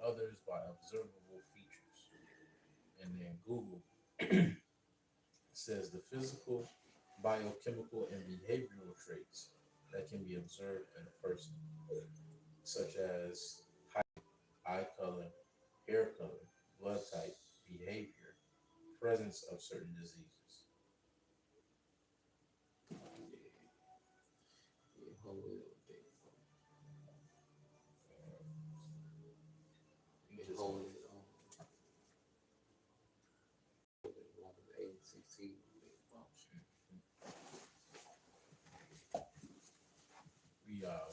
others by observable features. And then Google says the physical, biochemical, and behavioral traits that can be observed in a person, such as eye color, hair color, blood type, behavior, presence of certain diseases. Yeah, hold it up there. You Yeah, just hold it on. 816.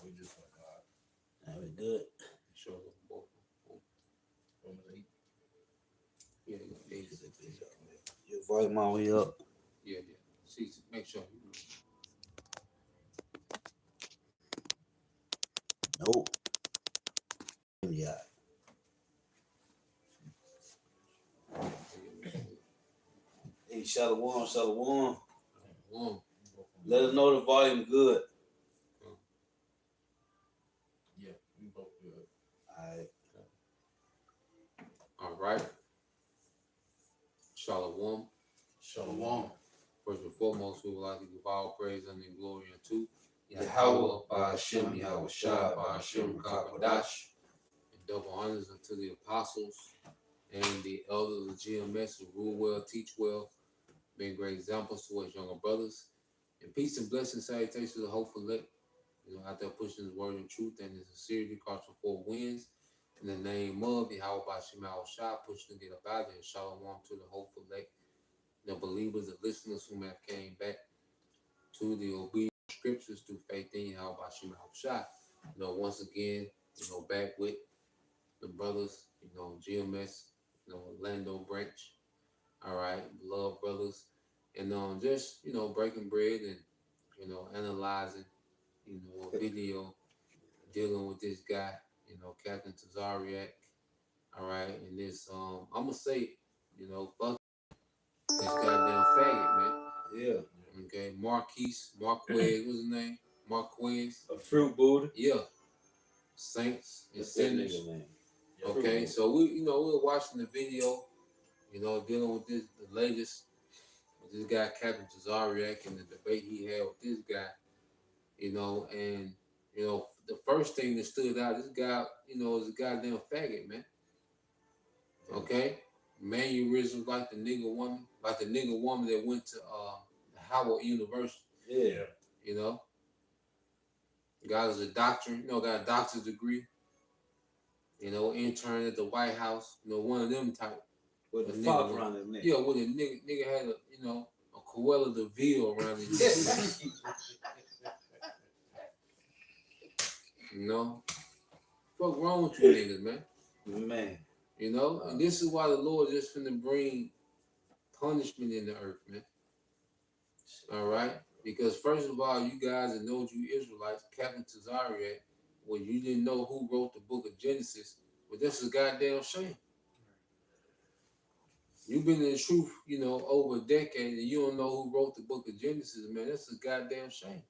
we just went live. That was good. Show them both. What was it? Yeah, yeah, Your volume all the way up. yeah. See, make sure. Nope. Yeah. Hey, Shalom, Shalom. One. Let us know the volume good. Yeah, we both good. All right. Shalom. Shalom. First and foremost, we would like to give all praise and glory unto Yahweh, by Hashem, Yahweh Shai, by Hashem, Kakwadash. and double honors unto the apostles and the elders of the GMS who rule well, teach well, being great examples to us younger brothers. And peace and blessings, salutations to the hopeful elect, out there pushing his word and truth and his sincerity across the four winds. In the name of Yahweh Bashim Al Shah, pushing to get up out there. Shalom to the hopeful elect, the believers, the listeners who have came back to the obedient scriptures through faith in Yahweh Bashim Al Shah. Once again, back with the brothers, GMS, Orlando branch. All right, beloved brothers. And just, breaking bread and, analyzing, a video dealing with this guy, Captain Tazariak. All right, and this, I'm gonna say, fuck this goddamn faggot, man. Yeah. Okay, Marquise, Marquez, what's his name? Marquez. A fruit Buddha. Yeah. Saints and sinners. Man. Okay, so we were watching the video, dealing with the latest with this guy, Captain Tazariak, and the debate he had with this guy, and the first thing that stood out, this guy, is a goddamn faggot, man. Okay? Mannerisms like the nigga woman that went to Howard University. Yeah. Guy is a doctor, got a doctor's degree, intern at the White House, one of them type. With the fox around his neck. Yeah, with a nigga had a Cruella de Vil around his neck. Fuck wrong with you niggas, man? Man. And this is why the Lord just finna bring punishment in the earth, man. All right? Because first of all, you guys that know you Israelites, Captain Tazariak, when you didn't know who wrote the book of Genesis, well, this is a goddamn shame. You've been in the truth, over a decade, and you don't know who wrote the book of Genesis, man. That's a goddamn shame.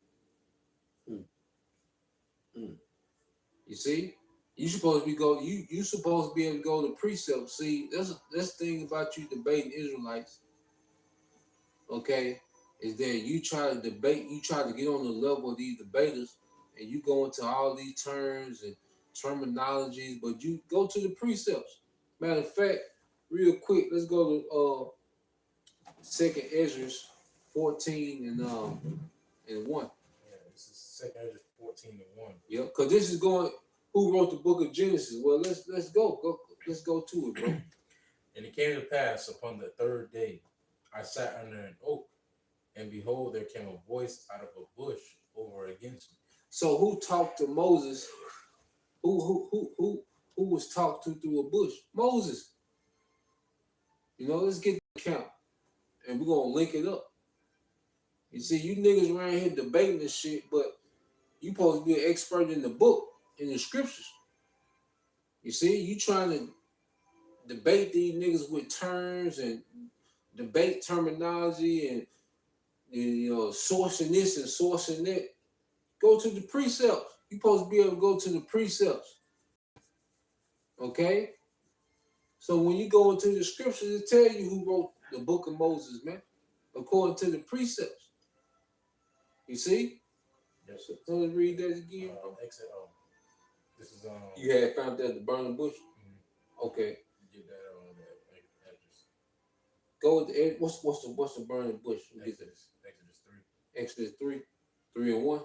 You see? You supposed to be you supposed to be able to go to precepts. See, that's the thing about you debating Israelites, okay, is that you try to debate, you try to get on the level of these debaters, and you go into all these terms and terminologies, but you go to the precepts. Matter of fact, real quick, let's go to Second Ezra 14 and 1. Yeah, this is Second Ezra 14 and 1. Yeah, because this is going. Who wrote the book of Genesis? Well, let's go. Let's go to it, bro. And it came to pass upon the third day, I sat under an oak, and behold, there came a voice out of a bush over against me. So who talked to Moses? Who was talked to through a bush? Moses. Let's get the count, and we're gonna link it up. You see, you niggas around here debating this shit, but you supposed to be an expert in the book, in the scriptures. You see, you trying to debate these niggas with terms and debate terminology and sourcing this and sourcing that. Go to the precepts. You supposed to be able to go to the precepts. Okay? So when you go into the scriptures, it tell you who wrote the book of Moses, man, according to the precepts. You see? Yes. So let's read that again, bro. Exit. This is You had found that the burning bush? Okay. Get that that address. Go with the what's the burning bush? Exodus 3. Exodus 3 and 1.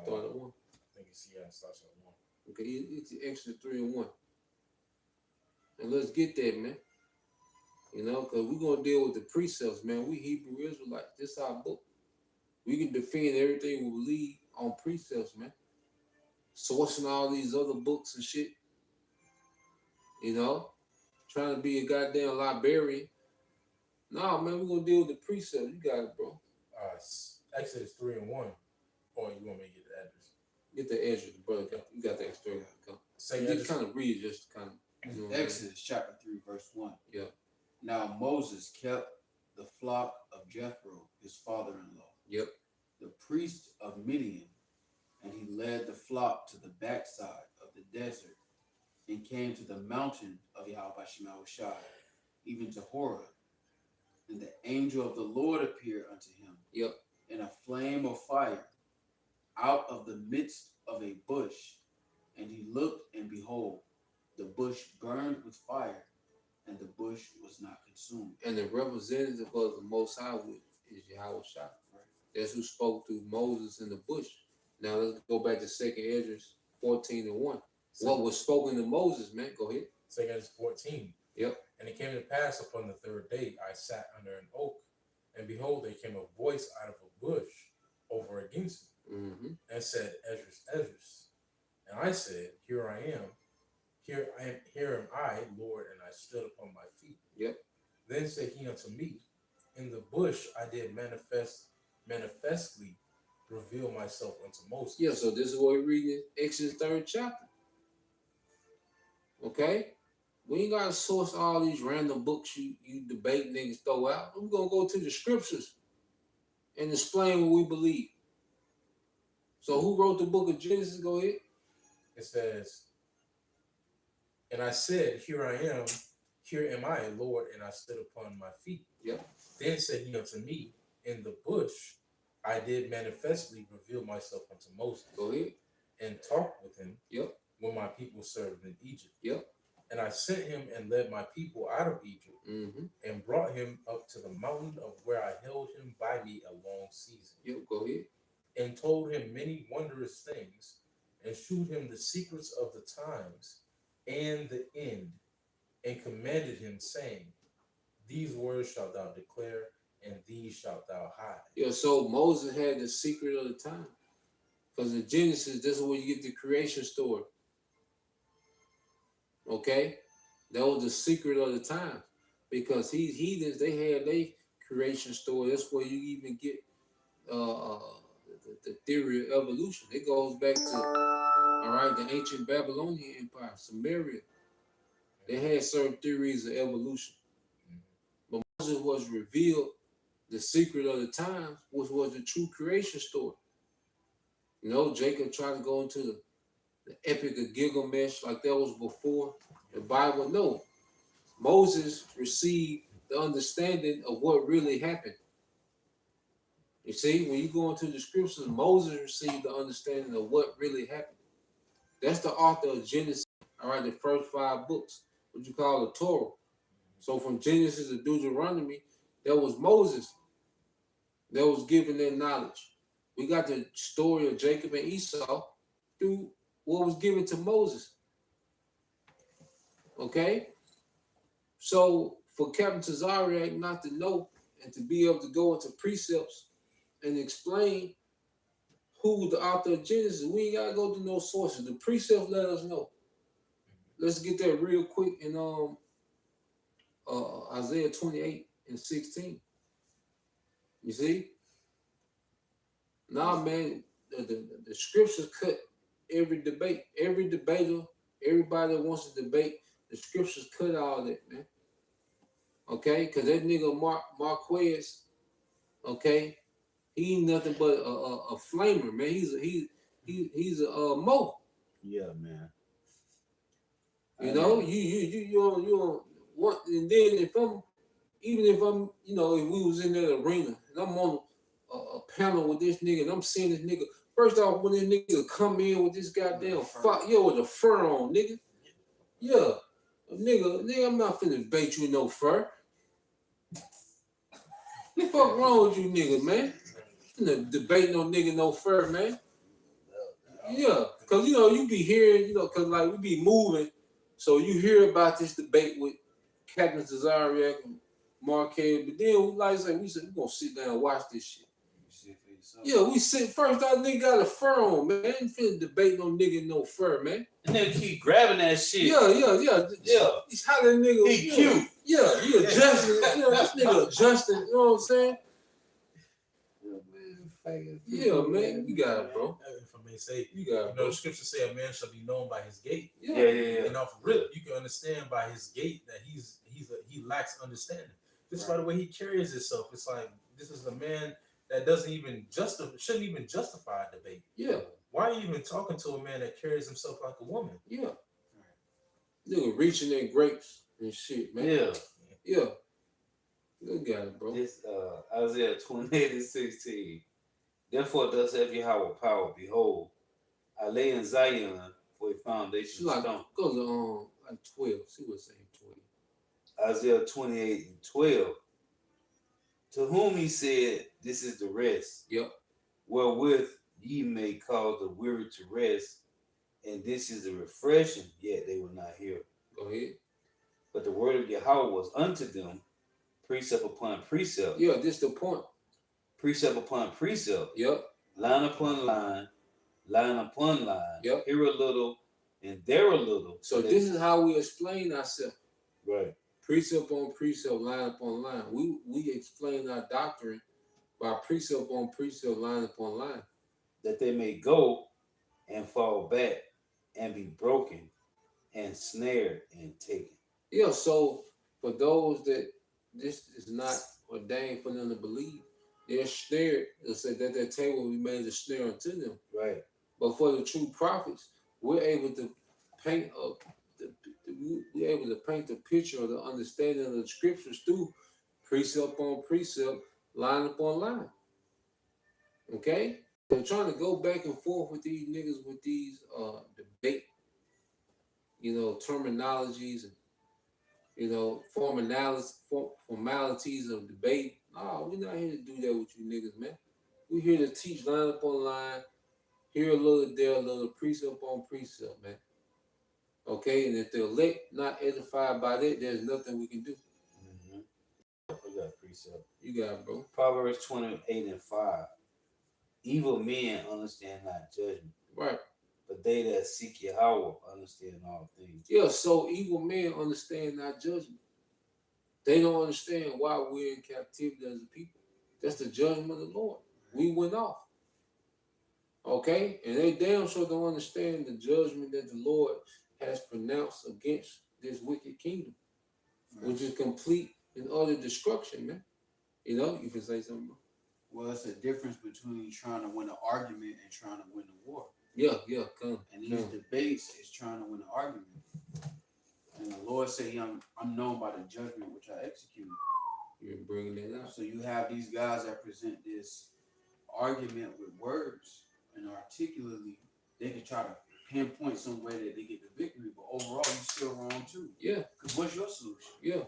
Start at 1. I think it's starts at 1. Okay, it's Exodus 3 and 1. And let's get that, man. You know, because we're gonna deal with the precepts, man. We Hebrew Israelites. This is our book. We can defend everything we believe on precepts, man. Sourcing all these other books and shit. You know, trying to be a goddamn librarian. Nah, man, we're gonna deal with the precepts. You got it, bro. Exodus 3 and 1. Or you want me to get the address? Get the address, brother. You got the extra. Say just kind of read, just kind of. You know, Exodus chapter 3, verse 1. Yeah. Now Moses kept the flock of Jethro, his father-in-law, Yep. the priest of Midian, and he led the flock to the backside of the desert and came to the mountain of Yahweh Shai, even to Horeb. And the angel of the Lord appeared unto him Yep. in a flame of fire out of the midst of a bush. And he looked, and behold, the bush burned with fire, and the bush was not consumed. And the representative of the Most High is Yahweh Shai. Right? That's who spoke through Moses in the bush. Now let's go back to 2 Esdras 14 and 1. What was spoken to Moses, man? Go ahead. 2 Esdras 14. Yep. And it came to pass upon the third day, I sat under an oak, and behold, there came a voice out of a bush over against me, and said, Esdras, Esdras. And I said, Here I am. Here am I, Lord, and I stood upon my feet. Yep. Then said he unto me, In the bush I did manifestly reveal myself unto Moses. Yeah, so this is what we read in Exodus 3rd chapter. Okay? We ain't gotta source all these random books you debate niggas throw out. We're gonna go to the scriptures and explain what we believe. So who wrote the book of Genesis? Go ahead. It says, And I said, Here I am, here am I, Lord, and I stood upon my feet. Yep. Then said he unto me, In the bush I did manifestly reveal myself unto Moses. Go ahead. And talked with him. Yep. When my people served in Egypt. Yep. And I sent him and led my people out of Egypt, and brought him up to the mountain of where I held him by me a long season. Yep, go ahead. And told him many wondrous things, and shewed him the secrets of the times and the end, and commanded him, saying, These words shalt thou declare, and these shalt thou hide. Yeah, so Moses had the secret of the time. Because in Genesis, this is where you get the creation story. Okay? That was the secret of the time. Because these heathens, they had their creation story. That's where you even get the theory of evolution. It goes back to, all right, the ancient Babylonian Empire, Samaria. They had certain theories of evolution. But Moses was revealed the secret of the times, which was the true creation story. You know, Jacob tried to go into the epic of Gilgamesh like that was before the Bible. No, Moses received the understanding of what really happened. You see, when you go into the scriptures, Moses received the understanding of what really happened. That's the author of Genesis, all right, the first 5 books, what you call the Torah. So from Genesis to Deuteronomy, that was Moses that was given that knowledge. We got the story of Jacob and Esau through what was given to Moses. Okay? So for Captain Tazariak not to know and to be able to go into precepts and explain who the author of Genesis, we ain't gotta go to no sources. The precepts let us know. Let's get that real quick in Isaiah 28 and 16. You see? Nah, man, the scriptures cut every debate. Every debater, everybody that wants to debate, the scriptures cut all that, man. Okay? Because that nigga Marquez, okay, he ain't nothing but a flamer, man. He's a mo. Yeah, man. You know, you don't want, and then if I'm, you know, if we was in that arena and I'm on a panel with this nigga and I'm seeing this nigga, first off, when this nigga come in with this goddamn with the fur on, nigga, yeah, nigga, I'm not finna debate you in no fur. The fuck wrong with you, nigga, man? Finna debate no nigga no fur, man. Yeah, cause you know you be hearing, you know, cause like we be moving, so you hear about this debate with Captain Cesariak and Marquez, but then like I said, we said we gonna sit down and watch this shit. Yeah, we sit first. That nigga got a fur on, man. You finna debate no nigga no fur, man. And nigga keep grabbing that shit. Yeah. He's how that nigga. He cute. Yeah, he adjusting. You know, this nigga adjusting. You know what I'm saying? Yeah, man, you got it, bro. If I may say, you got it, bro. The scriptures say a man shall be known by his gait. Yeah. And off rip, you can understand by his gait that he lacks understanding. Just by the way he carries himself, it's like this is a man that doesn't even shouldn't even justify a debate. Yeah. Why are you even talking to a man that carries himself like a woman? Yeah. Nigga reaching their grapes and shit, man. Yeah. Good guy, bro. This Isaiah 28:16. Therefore thus saith Yahweh power, behold, I lay in Zion for a foundation stone. Go to like 12. See what's saying 12. Isaiah 28:12. To whom he said, this is the rest. Yep. Wherewith ye may cause the weary to rest, and this is the refreshing, yet they will not hear. Go ahead. But the word of Yahweh was unto them precept upon precept. Yeah, this the point. Precept upon precept. Yep. Line upon line, line upon line. Yep. Here a little and there a little. So this is how we explain ourselves. Right. Precept on precept, line upon line. We explain our doctrine by precept on precept, line upon line. That they may go and fall back and be broken and snared and taken. Yeah, so for those that this is not ordained for them to believe, they're snared. It'll say that their table will be made a snare unto them. Right. But for the true prophets, we're able to paint the picture of the understanding of the scriptures through precept on precept, line upon line. Okay? They're trying to go back and forth with these niggas with these debate, you know, terminologies and, you know, formalities of debate. No, we're not here to do that with you niggas, man. We're here to teach line upon line, here a little, there a little, precept on precept, man. Okay, and if the elect not edified by that, there's nothing we can do. We got precept. You got it, bro. Proverbs 28:5. Evil men understand not judgment. Right. But they that seek Yahweh understand all things. Yeah, so evil men understand not judgment. They don't understand why we're in captivity as a people. That's the judgment of the Lord. We went off. Okay? And they damn sure don't understand the judgment that the Lord has pronounced against this wicked kingdom, which is complete and utter destruction, man. You know, you can say something, bro. Well, it's a difference between trying to win an argument and trying to win a war. Yeah, come. And these debates is trying to win an argument. And the Lord said, I'm known by the judgment which I executed. You're bringing it out. So you have these guys that present this argument with words and articulately, they can try to pinpoint some way that they get the victory, but overall you're still wrong too. Yeah. Because what's your solution? Yeah.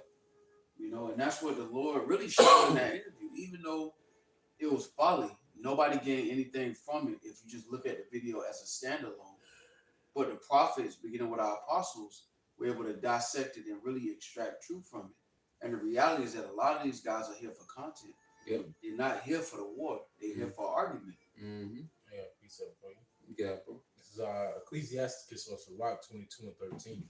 You know, and that's what the Lord really showed in that interview. Even though it was folly, nobody gained anything from it if you just look at the video as a standalone. But the prophets, beginning with our apostles, were able to dissect it and really extract truth from it. And the reality is that a lot of these guys are here for content. Yep. They're not here for the war. They're here for argument. Mm-hmm. Yeah, precept for you. You got it, bro. This is Ecclesiasticus or Sirach 22:13.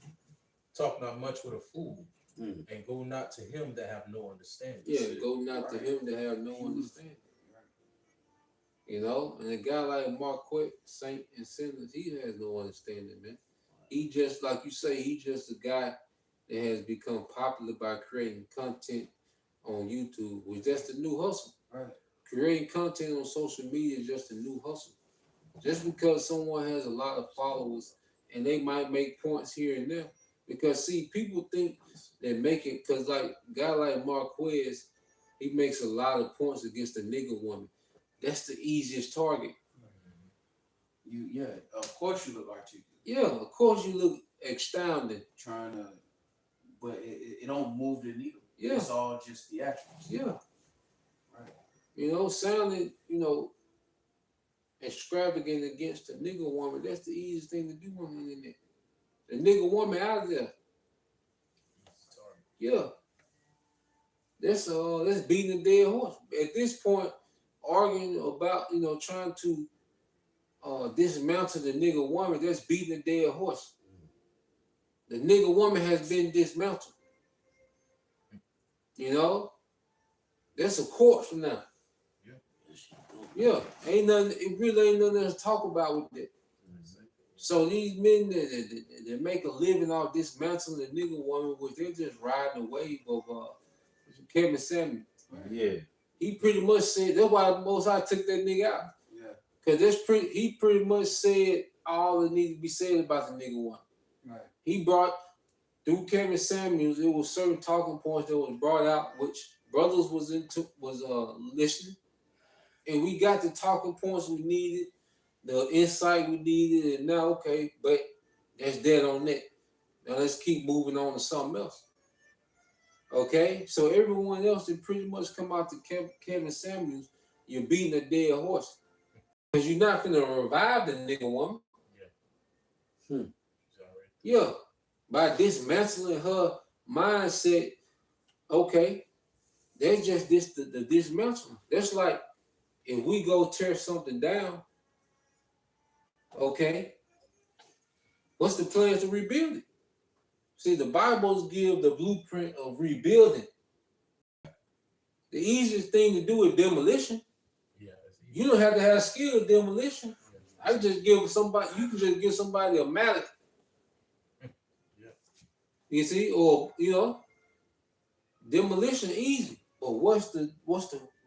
Talk not much with a fool, and go not to him that have no understanding. Yeah, go not to him that have no understanding. You know, and a guy like Marquette, Saint and Sinners, he has no understanding, man. He just, like you say, he just a guy that has become popular by creating content on YouTube, which that's the new hustle. Right. Creating content on social media is just a new hustle. Just because someone has a lot of followers and they might make points here and there, Because see, people think they make it because like a guy like Marquez, he makes a lot of points against the nigga woman. That's the easiest target. Of course you look articulate. Yeah, of course you look astounding. Trying to, but it don't move the needle. Yeah. It's all just the actions. Yeah. Right. Sounding, extravagant against the nigga woman, that's the easiest thing to do on the internet. The nigga woman out there. Yeah. That's beating a dead horse. At this point, arguing about, trying to dismantle the nigga woman, that's beating a dead horse. The nigga woman has been dismantled. That's a corpse now. Yeah, ain't nothing. It really ain't nothing else to talk about with that. So these men that make a living off dismantling the nigga woman, which they're just riding the wave of Kevin Samuel. Yeah. He pretty much said that's why Most High took that nigga out. Yeah. Cause he pretty much said all that needed to be said about the nigga woman. Right. He brought through Kevin Samuels, it was certain talking points that was brought out, which brothers was listening, and we got the talking points we needed, the insight we needed, and now but that's dead on that. Now let's keep moving on to something else. Okay, so everyone else that pretty much come out to Kevin Samuels, you're beating a dead horse because you're not gonna revive the nigga woman. Yeah. Yeah. By dismantling her mindset, that's just the dismantling. That's like if we go tear something down, what's the plans to rebuild it? See, the Bibles give the blueprint of rebuilding. The easiest thing to do is demolition. Yeah. You don't have to have skill in demolition. I just give somebody. You can just give somebody a mallet. You see, or demolition easy, but what's the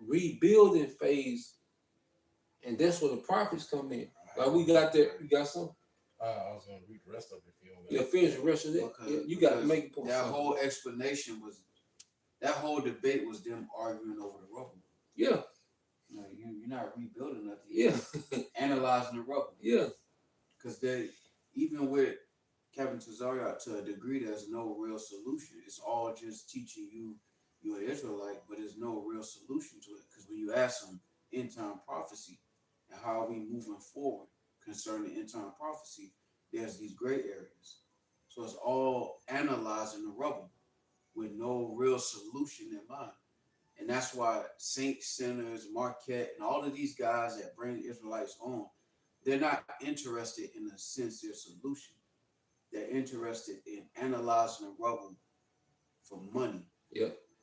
rebuilding phase? And that's where the prophets come in. Like we got there, you got some. I was gonna read the rest of it if you don't. Yeah, finish the rest of it. You got to make a point. That whole explanation was, that whole debate was them arguing over the rubble. Yeah. You're not rebuilding nothing. Yeah. Analyzing the rubble. Yeah. Because even with Kevin Tazariot, to a degree, there's no real solution. It's all just teaching you're an Israelite, but there's no real solution to it. Because when you ask them end time prophecy and how are we moving forward concerning end time prophecy, there's these gray areas. So it's all analyzing the rubble with no real solution in mind. And that's why Saint Sinners, Marquette, and all of these guys that bring Israelites on, they're not interested in a sincere solution. They're interested in analyzing the rubble for money,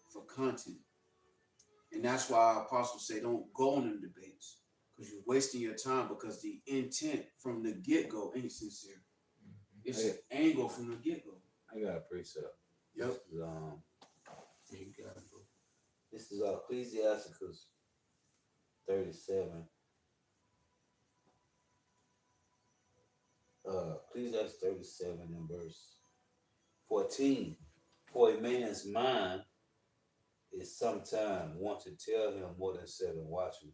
for content. And that's why our apostles say don't go on them debates because you're wasting your time because the intent from the get-go ain't sincere. It's an angle from the get-go. I got a precept. Yep. This is Ecclesiasticus 37. Ecclesiastes 37 and verse 14. For a man's mind is sometime want to tell him more than 7 watchmen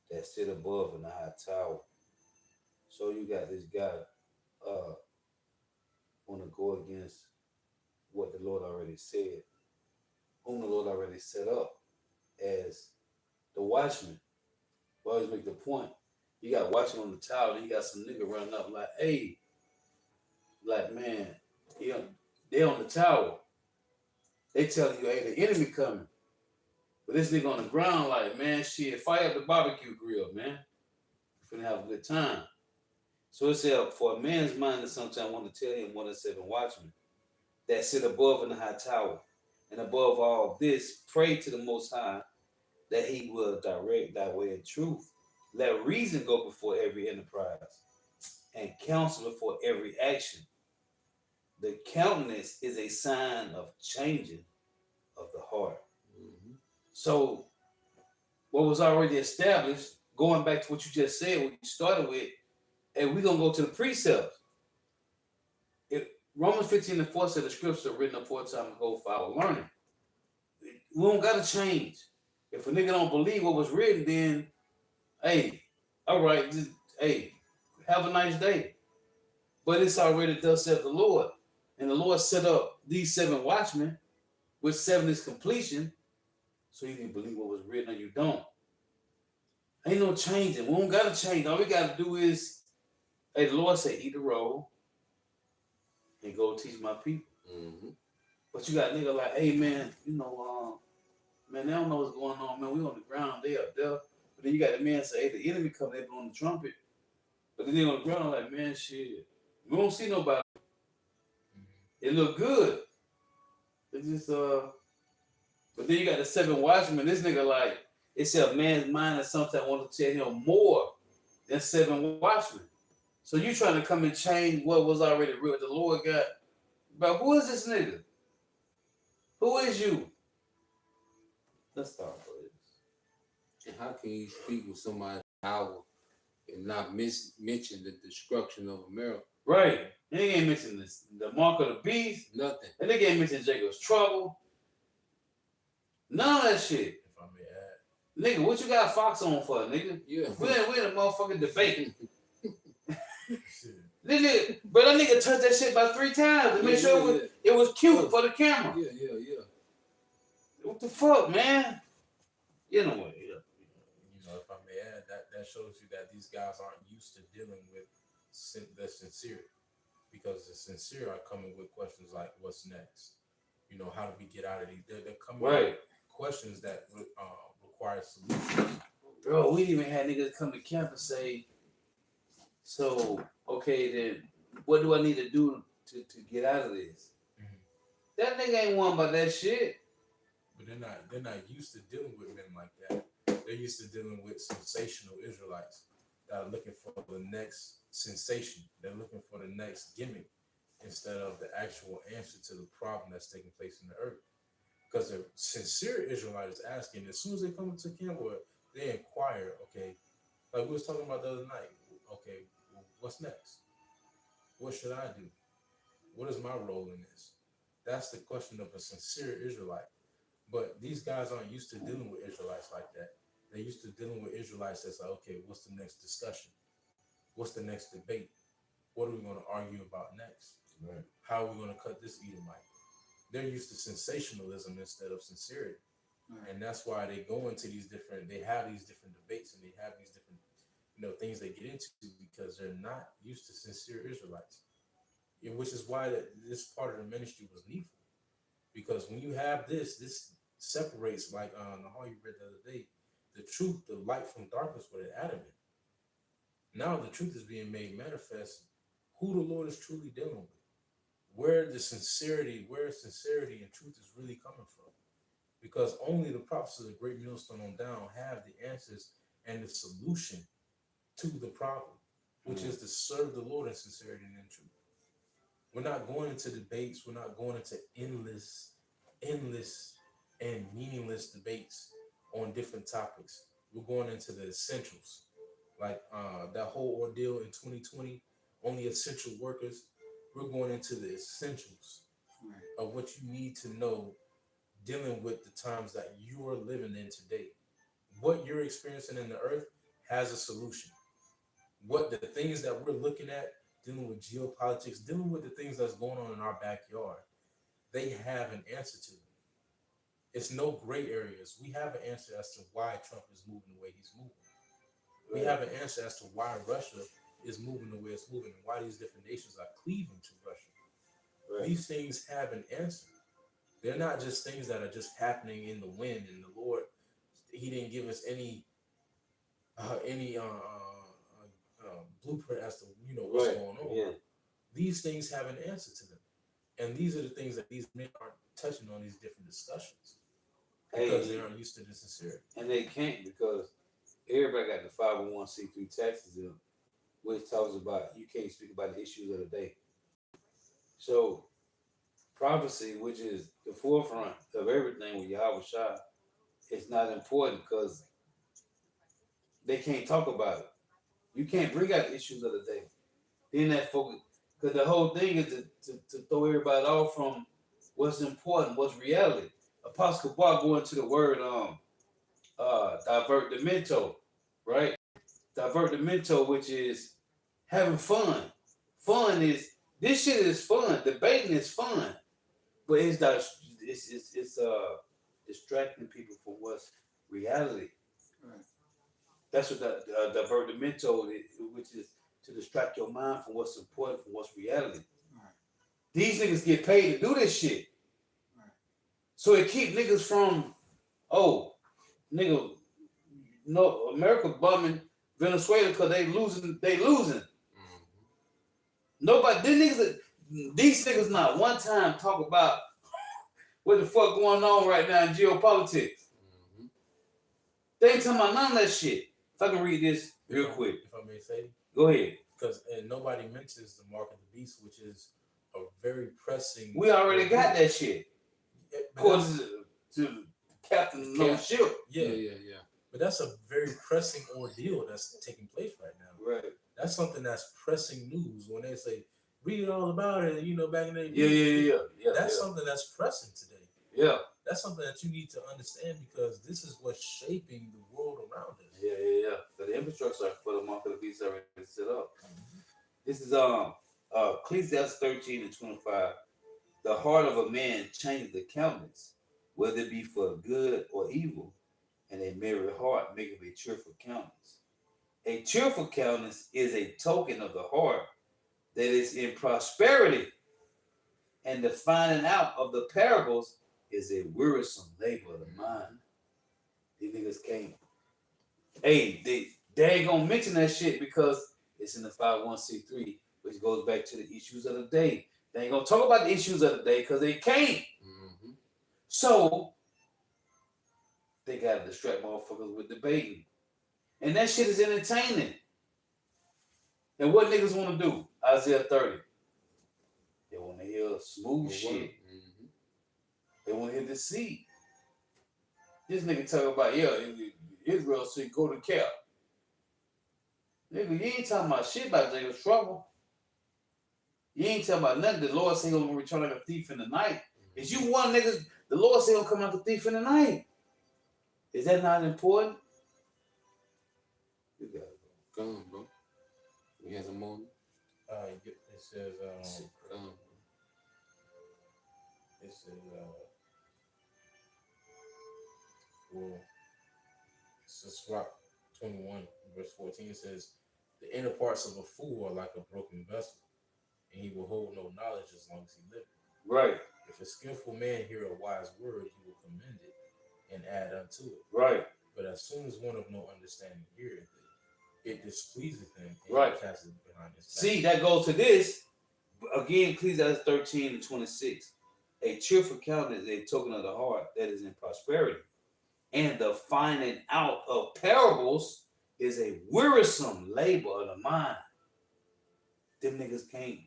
that sit above in a high tower. So you got this guy want to go against what the Lord already said, whom the Lord already set up as the watchman. We always make the point. You got watching on the tower, then you got some nigga running up like, hey, like, man, they on the tower. They telling you, hey, the enemy coming. But this nigga on the ground like, man, shit, fire up the barbecue grill, man. We're finna have a good time. So it said, for a man's mind to sometimes want to tell him more than 7 watchmen that sit above in the high tower. And above all this, pray to the Most High that he will direct thy way in truth. Let reason go before every enterprise and counsel before every action. The countenance is a sign of changing of the heart. Mm-hmm. So what was already established, going back to what you just said, what you started with, and we're going to go to the precepts. Romans 15:4 said the scripture written up 4 times ago for our learning. We don't gotta change. If a nigga don't believe what was written, then hey, all right, just hey, have a nice day. But it's already thus said the Lord. And the Lord set up these 7 watchmen, which 7 is completion. So you can believe what was written or you don't. Ain't no changing. We don't gotta change. All we gotta do is, hey, the Lord say, eat the roll and go teach my people. Mm-hmm. But you got a nigga like, hey man, man, they don't know what's going on, man. We on the ground, they up there. But then you got the man say, hey, the enemy come, they blowing the trumpet. But then they on the ground like, man, shit. We don't see nobody. It look good. It's just but then you got the 7 watchmen. This nigga like, it's a man's mind that sometimes want to tell him more than 7 watchmen. So you trying to come and change what was already real. The Lord got. But who is this nigga? Who is you? Let's start with this. And how can you speak with somebody's power and not mention the destruction of America? Right. They ain't mentioned this. The mark of the beast. Nothing. And they ain't mentioned Jacob's trouble. None of that shit. If I may add. Nigga, what you got Fox on for, nigga? Yeah. We in a motherfucking debate. Shit. Nigga, but that nigga touched that shit about 3 times to make sure it was cute for the camera. Yeah. What the fuck, man? You know what? You know, if I may add, that shows you that these guys aren't used to dealing with the sincere, because the sincere are coming with questions like, "What's next?" You know, how do we get out of these? They're coming with questions that require solutions. Bro, we even had niggas come to camp and say, so, okay, then what do I need to do to get out of this? Mm-hmm. That nigga ain't one about that shit. But they're not used to dealing with men like that. They're used to dealing with sensational Israelites that are looking for the next sensation. They're looking for the next gimmick instead of the actual answer to the problem that's taking place in the earth. Because a sincere Israelite is asking, as soon as they come into camp, or they inquire, okay, like we was talking about the other night, okay, what's next? What should I do? What is my role in this? That's the question of a sincere Israelite. But these guys aren't used to dealing with Israelites like that. They're used to dealing with Israelites that's like, okay, what's the next discussion? What's the next debate? What are we going to argue about next? Right. How are we going to cut this Edomite? They're used to sensationalism instead of sincerity. Right. And that's why they go into they have these different debates, and they have these different, things they get into, because they're not used to sincere Israelites. Which is why this part of the ministry was needful. Because when you have this separates, like the how you read the other day, the truth, the light from darkness, with it adamant. Now the truth is being made manifest, who the Lord is truly dealing with. Where sincerity and truth is really coming from. Because only the prophets of the great millstone on down have the answers and the solution to the problem, which is to serve the Lord in sincerity and in truth. We're not going into debates. We're not going into endless and meaningless debates on different topics. We're going into the essentials. Like that whole ordeal in 2020, only essential workers. We're going into the essentials of what you need to know dealing with the times that you are living in today. What you're experiencing in the earth has a solution. What the things that we're looking at, dealing with geopolitics, dealing with the things that's going on in our backyard, they have an answer to them. It's no gray areas. We have an answer as to why Trump is moving the way he's moving. We have an answer as to why Russia is moving the way it's moving, and why these different nations are cleaving to Russia. Right. These things have an answer. They're not just things that are just happening in the wind. And the Lord, He didn't give us any blueprint as to what's going on. Yeah. These things have an answer to them, and these are the things that these men aren't touching on these different discussions because they aren't used to the sincerity. And they can't, because everybody got the 501c3 taxes in, which talks about you can't speak about the issues of the day. So prophecy, which is the forefront of everything with Yahweh Shah, it's not important because they can't talk about it. You can't bring out the issues of the day. Then that focus, Because the whole thing is to throw everybody off from what's important, what's reality. Apostle Paul going to the word divertimento, right? Divertimento, which is having fun. Fun is this shit is fun. Debating is fun, but it's not. It's distracting people from what's reality. Right. That's what the divertimento, which is to distract your mind from what's important, from what's reality. Right. These niggas get paid to do this shit, Right. so it keep niggas from nigga, no America bumming Venezuela because they losing. They losing. Mm-hmm. Nobody, these niggas not one time talk about what the fuck going on right now in geopolitics. Mm-hmm. They ain't talking about none of that shit. If I can read this real quick. If I may say, Go ahead. because nobody mentions the mark of the beast, which is a very pressing. We already got that shit. According to Captain of no ship. Yeah, but that's a very pressing ordeal that's taking place right now. Right. That's something that's pressing news when they say read all about it. Back in the day. Yeah. That's something that's pressing today. Yeah. That's something that you need to understand because this is what's shaping the world around us. Yeah. So the infrastructure for the mark of the beast already set up. This is Ecclesiastes 13:25. The heart of a man changes the countenance, whether it be for good or evil, and a merry heart maketh a cheerful countenance. A cheerful countenance is a token of the heart that is in prosperity, and the finding out of the parables is a wearisome labor of the mind. These niggas can't. Hey, they ain't gonna mention that shit because it's in the 501c3, which goes back to the issues of the day. They ain't gonna talk about the issues of the day because they can't. Mm-hmm. So they gotta distract motherfuckers with debating. And that shit is entertaining. And what niggas wanna do? Isaiah 30. They wanna hear smooth shit. Mm-hmm. They wanna hear deceit. This nigga talk about, Israel said go to camp. Nigga, you ain't talking about shit about Jacob's trouble. You ain't talking about nothing. The Lord said he'll return like a thief in the night. Is you one nigga, the Lord said he'll come like a thief in the night. Is that not important? You gotta Come on, bro. We had some more. It says Come on, bro. it says well, it's Rock 21 verse 14. It says the inner parts of a fool are like a broken vessel, and he will hold no knowledge as long as he liveth. Right, If a skillful man hear a wise word, he will commend it and add unto it. right, But as soon as one of no understanding heareth it, it displeaseth him and Right. he casteth it behind his back. See, that goes to this. Again, Ecclesiastes 13:26. A cheerful countenance is a token of the heart that is in prosperity. And the finding out of parables is a wearisome labor of the mind. Them niggas can't.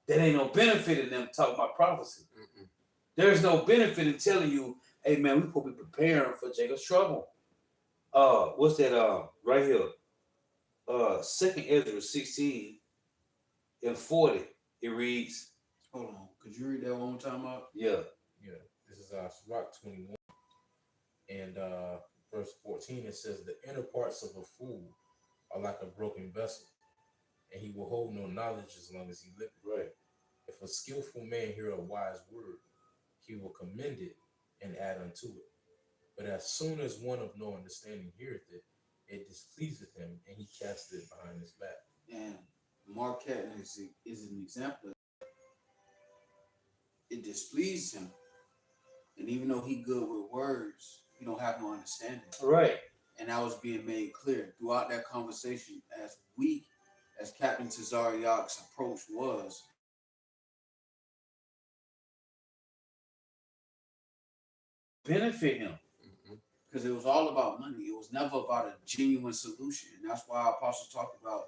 That ain't no benefit in them talking about prophecy. Mm-mm. There's no benefit in telling you, hey man, we supposed to be preparing for Jacob's trouble. What's that? Right here. 2nd Ezra 16:40. It reads, Hold on. Could you read that one more time out? yeah, This is Rock 21 and verse 14. It says the inner parts of a fool are like a broken vessel, and he will hold no knowledge as long as he liveth. right. If a skillful man hear a wise word, he will commend it and add unto it. But as soon as one of no understanding heareth it, it displeaseth him, and he casteth it behind his back. And Marquette is an example of that. It displeased him. And even though he good with words, he don't have no understanding. Right. And that was being made clear throughout that conversation. As weak as Captain Tazariak's approach was, Benefit him. Mm-hmm. because it was all about money. It was never about a genuine solution. And that's why our apostle talked about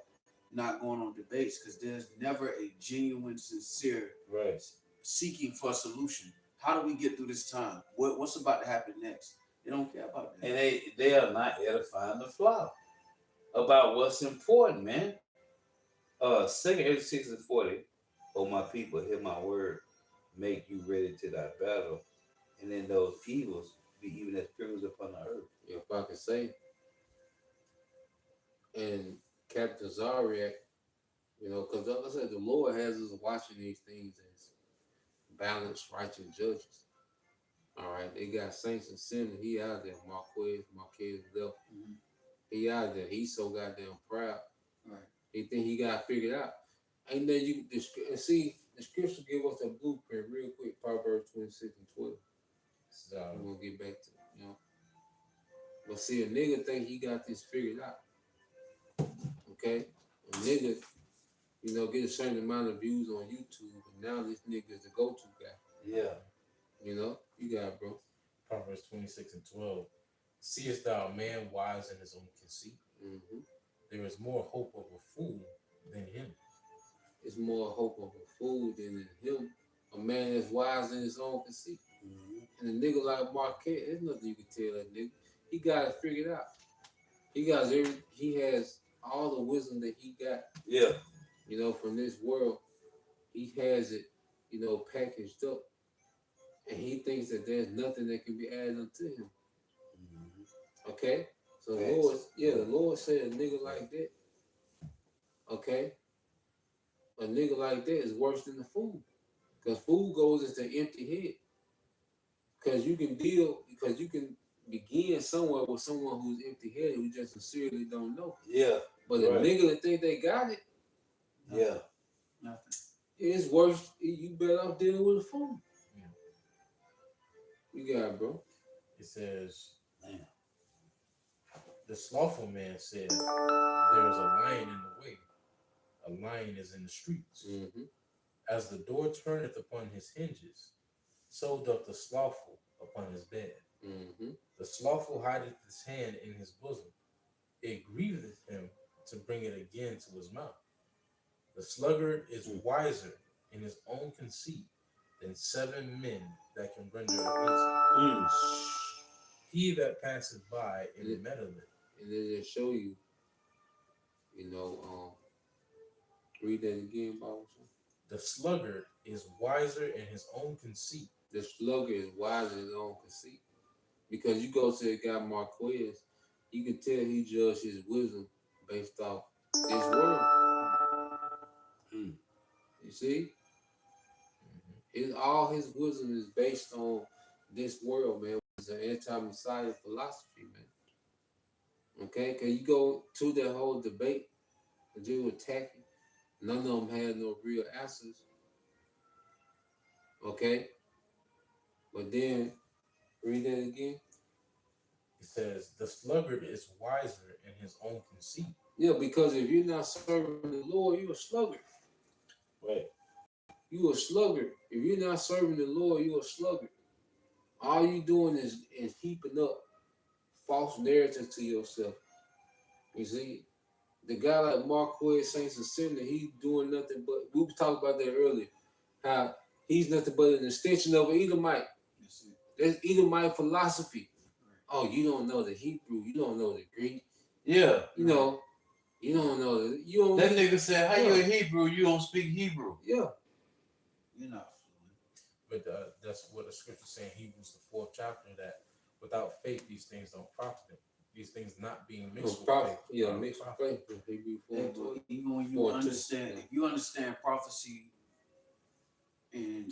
not going on debates, because there's never a genuine, sincere Right. seeking for a solution. How do we get through this time? What's about to happen next? They don't care about that. And they are not edifying the flock about what's important, man. 2nd Ezra 16:40. O my people, hear my word, make you ready to thy battle, and then those evils be even as prisoners upon the earth. If I could say, and Captain Zaryak, because like I said, the Lord has us watching these things as balanced, righteous judges. All right, they got saints and sinners. He out there, Marquez left. Mm-hmm. He out there. He's so goddamn proud. Right. He think he got figured out. Ain't that you? And see, the scripture give us a blueprint real quick. Proverbs 26:12. So, We're gonna get back to it. But see, a nigga think he got this figured out. Okay, a nigga, get a certain amount of views on YouTube, and now this nigga is the go-to guy. Yeah. You got it, bro. Proverbs 26:12. Seest thou a man wise in his own conceit? Mm-hmm. There is more hope of a fool than him. It's more hope of a fool than in him. A man that's wise in his own conceit. Mm-hmm. And a nigga like Marquette, there's nothing you can tell that nigga. He got it figured out. He has all the wisdom that he got. Yeah. From this world. He has it, packaged up. And he thinks that there's nothing that can be added unto him. Mm-hmm. Okay? So Facts. the Lord said a nigga like that, okay? A nigga like that is worse than a fool. Because fool goes into empty head. Because you can begin somewhere with someone who's empty headed who just sincerely don't know. Yeah. But a nigga that think they got it, Yeah. Nothing. it's worse. You better off dealing with a fool. Yeah. You got it, bro. It says, Damn. the slothful man said, there is a lion in the way. A lion is in the streets. Mm-hmm. As the door turneth upon his hinges, so doth the slothful upon his bed. Mm-hmm. The slothful hideth his hand in his bosom. It grieveth him to bring it again to his mouth. The sluggard is wiser in his own conceit than 7 men that can render a reason. He that passeth by in meddleth. And then they show you, read that again, Bible. The sluggard is wiser in his own conceit. The sluggard is wise in his own conceit. Because you go to the guy Marquez, you can tell he judged his wisdom based off this world. You see? All his wisdom is based on this world, man. It's an anti-Messiah philosophy, man. Okay? Because you go to that whole debate that they were attacking, none of them had no real answers. Okay? But then, read that again. It says, the sluggard is wiser in his own conceit. Yeah, because if you're not serving the Lord, you're a sluggard. Right. You a sluggard. If you're not serving the Lord, you're a sluggard. All you doing is heaping up false narratives to yourself. You see, the guy like Marquez Saints and Sinner, he's doing nothing but, we talked about that earlier, how he's nothing but an extension of an Edomite. That's Edomite philosophy. Oh, you don't know the Hebrew, you don't know the Greek. Yeah. You don't know that nigga said, how you a Hebrew? You don't speak Hebrew. Yeah. You're not fluent. But that's what the scripture saying, Hebrews the 4th chapter, that without faith these things don't profit them. These things not being mixed with faith. Yeah, mixed with faith. Even when you understand, if you understand prophecy in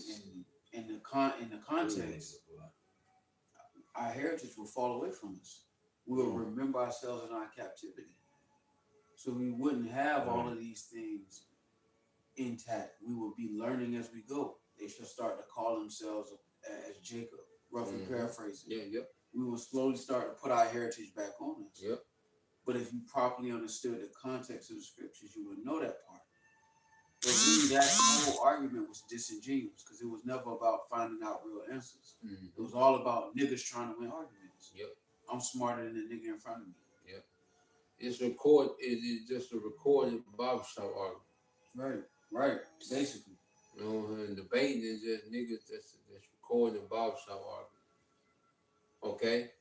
the context, our heritage will fall away from us. We will remember ourselves in our captivity. So we wouldn't have all of these things intact. We will be learning as we go. They shall start to call themselves as Jacob, roughly paraphrasing. Yeah. We will slowly start to put our heritage back on us. Yep. But if you properly understood the context of the scriptures, you would know that part. But really, that whole argument was disingenuous because it was never about finding out real answers. It was all about niggas trying to win arguments. Yep. I'm smarter than the nigga in front of me. Yep. It's just a recorded barbershop argument. Right. Basically. And debating is just niggas that's recording a barbershop argument. Okay?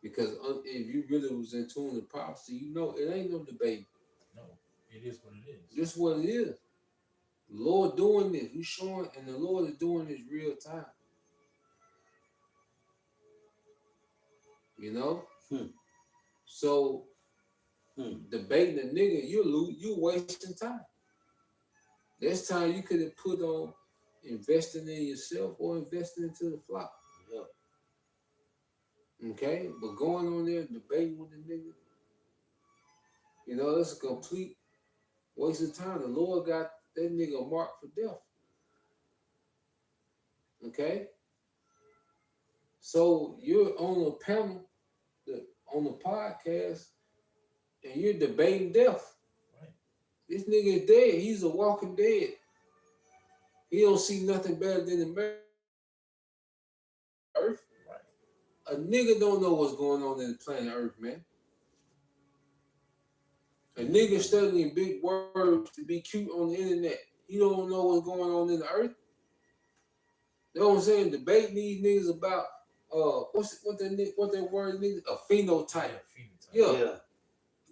Because if you really was in tune to prophecy, it ain't no debate. No, it is what it is. Just what it is. The Lord doing this. We showing, and the Lord is doing this real time. You know? Hmm. So Hmm. debating a nigga, you wasting time. That's time you could have put on investing in yourself or investing into the flock. Yep. Okay? But going on there and debating with the nigga, you know, that's a complete waste of time. The Lord got that nigga marked for death. Okay? So you're on a panel, on the podcast, and you're debating death. Right. This nigga is dead. He's a walking dead. He don't see nothing better than the earth. Right. A nigga don't know what's going on in the planet Earth, man. A nigga studying big words to be cute on the internet. He don't know what's going on in the earth. You know what I'm saying? Debating these niggas about what that word niggas a phenotype. Yeah. Yeah.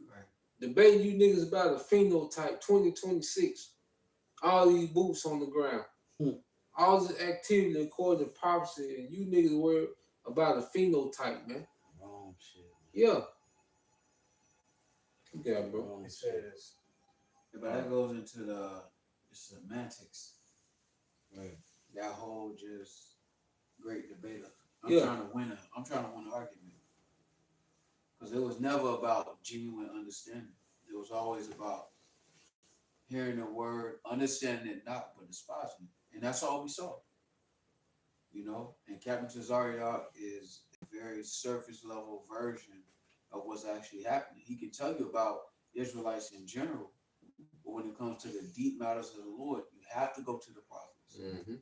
Right. Debating you niggas about a phenotype 2026. All these boots on the ground. Hmm. All this activity according to prophecy, and you niggas worry about a phenotype, man. Wrong shit. Yeah. Yeah, bro. Wrong It shit. says, But that goes into the semantics. Right. That whole just great debater. Yeah. I'm trying to win an argument. Because it was never about genuine understanding. It was always about hearing the word, understanding it not, but despising it. And that's all we saw. You know? And Captain Tazariak is a very surface level version of what's actually happening. He can tell you about Israelites in general, but when it comes to the deep matters of the Lord, you have to go to the prophets. Mm-hmm.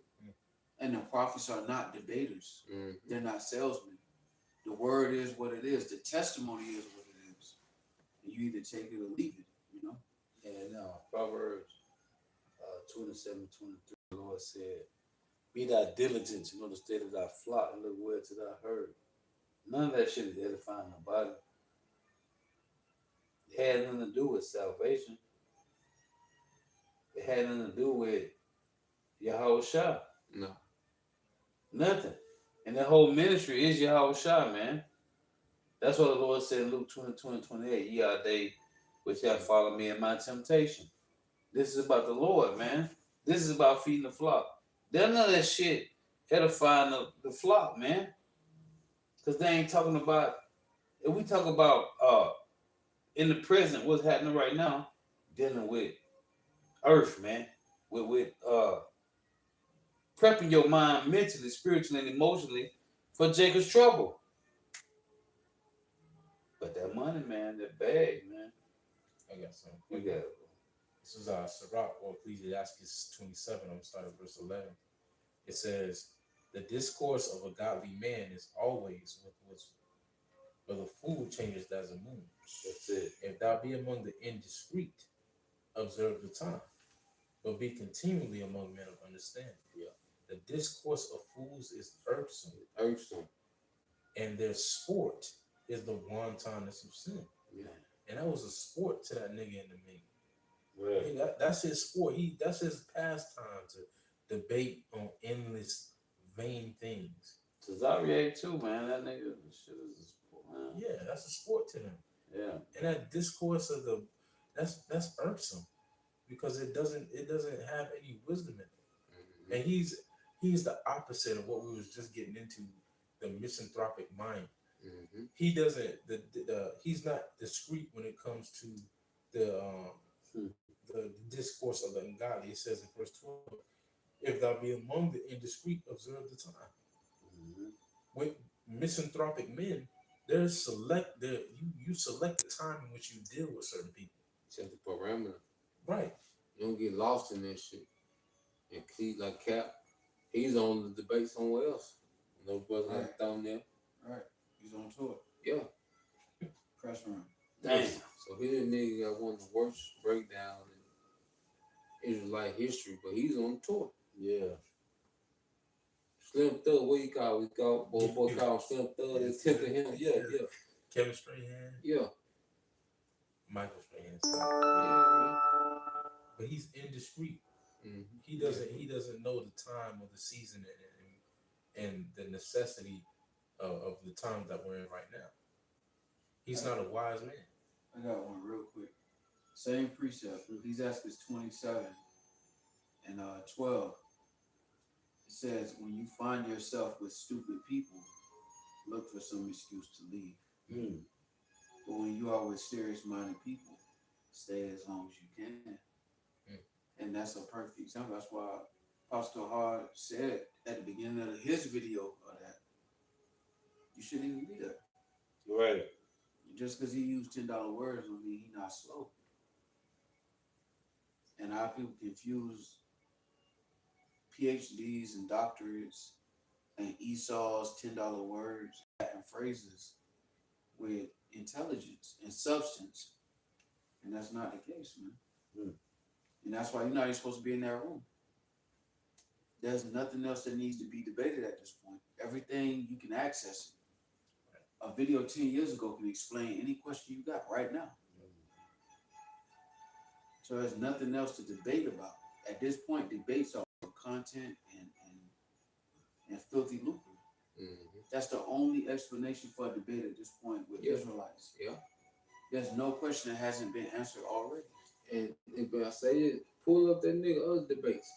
And the prophets are not debaters. Mm-hmm. They're not salesmen. The word is what it is. The testimony is what it is. And you either take it or leave it, you know? And Proverbs 27:23, the Lord said, "Be thou diligent to know the state of thy flock and look well to thy herd." None of that shit is edifying nobody. It had nothing to do with salvation. It had nothing to do with Yahweh Shah. No. Nothing. And the whole ministry is Yahweh Shah, man. That's what the Lord said in Luke 20:28. Ye are they which have followed me in my temptation. This is about the Lord, man. This is about feeding the flock. There's none of that shit edifying the flock, man. Because they ain't talking about, if we talk about in the present, what's happening right now, dealing with earth, man. With prepping your mind mentally, spiritually, and emotionally for Jacob's trouble. But that money, man, that bag, man. I got some. You got it. This is Sirach or Ecclesiastes 27. I'm starting at verse 11. It says, "The discourse of a godly man is always with wisdom, but the fool changes as a moon. That's it. If thou be among the indiscreet, observe the time, but be continually among men of understanding. Yeah. The discourse of fools is irksome, Irksome. and their sport is the wantonness of sin." Yeah. And that was a sport to that nigga in the main. Right. That's his sport. That's his pastime to debate on endless vain things. Cesario too, man. That nigga shit is a sport, man. Yeah, that's a sport to them. Yeah. And that discourse of that's irksome because it doesn't have any wisdom in it. Mm-hmm. And he's the opposite of what we was just getting into, the misanthropic mind. Mm-hmm. He doesn't he's not discreet when it comes to the the discourse of the ungodly. It says in verse 12, "If thou be among the indiscreet, observe the time." Mm-hmm. With misanthropic men, you select the time in which you deal with certain people. Set the parameter. Right. You don't get lost in that shit. And keep like Cap, he's on the debate somewhere else. No brother Right. like thumbnail. All right. He's on tour. Yeah. Press run. Damn. So here the nigga got one of the worst breakdowns in Israelite history, but he's on tour. Yeah. Slim Thug, what you call? We call boy call him Slim Thug. They tempted him. Yeah. Kevin Strahan, Yeah. Michael Strahan, Yeah, man. but he's indiscreet. Mm-hmm. He doesn't know the time of the season and the necessity of the time that we're in right now. He's not a wise man. I got one real quick. Same precept. Ecclesiastes 27 and 12. It says, when you find yourself with stupid people, look for some excuse to leave. Mm. But when you are with serious minded people, stay as long as you can. Mm. And that's a perfect example. That's why Pastor Hard said at the beginning of his video of that, you shouldn't even be there. Right. Just because he used $10 words don't mean he's not slow. And our people confuse PhDs and doctorates and Esau's $10 words and phrases with intelligence and substance. And that's not the case, man. Mm. And that's why you're not even supposed to be in that room. There's nothing else that needs to be debated at this point. Everything you can access it. A video 10 years ago can explain any question you got right now. So there's nothing else to debate about. At this point, debates are content and filthy lucre. Mm-hmm. That's the only explanation for a debate at this point with Israelites. Yeah. There's no question that hasn't been answered already. And if I say it, pull up that nigga other debates.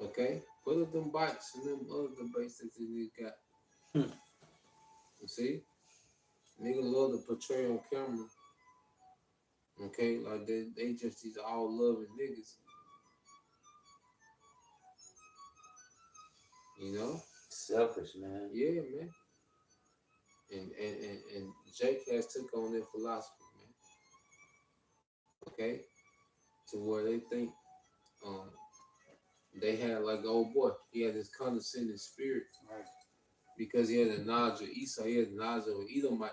Okay? Pull up them bikes and them other debates that this nigga got. You see? Nigga love to portray on camera. Okay? Like they just these all loving niggas. You know? Selfish, man. Yeah, man. And Jake has took on their philosophy, man. Okay? To where they think um they had like the old boy. He had this condescending spirit Right. because he had the knowledge of Esau. He had the knowledge of Edomite.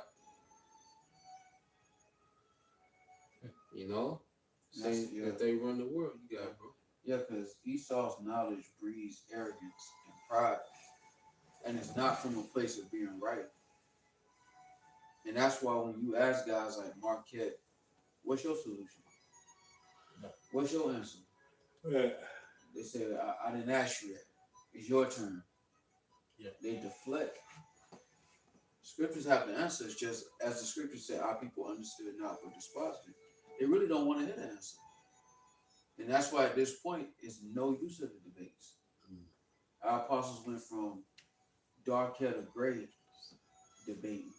You know, saying that they run the world. You got it, bro. Yeah, because Esau's knowledge breeds arrogance and pride. And it's not from a place of being right. And that's why when you ask guys like Marquette, what's your solution? What's your answer? Yeah. They say, I didn't ask you that. It's your turn. Yeah. They deflect. Scriptures have the answer. It's just, as the scriptures say, our people understood not but despised it. They really don't want to hear the answer. And that's why at this point, it's no use of the debates. Our apostles went from dark hair to gray debating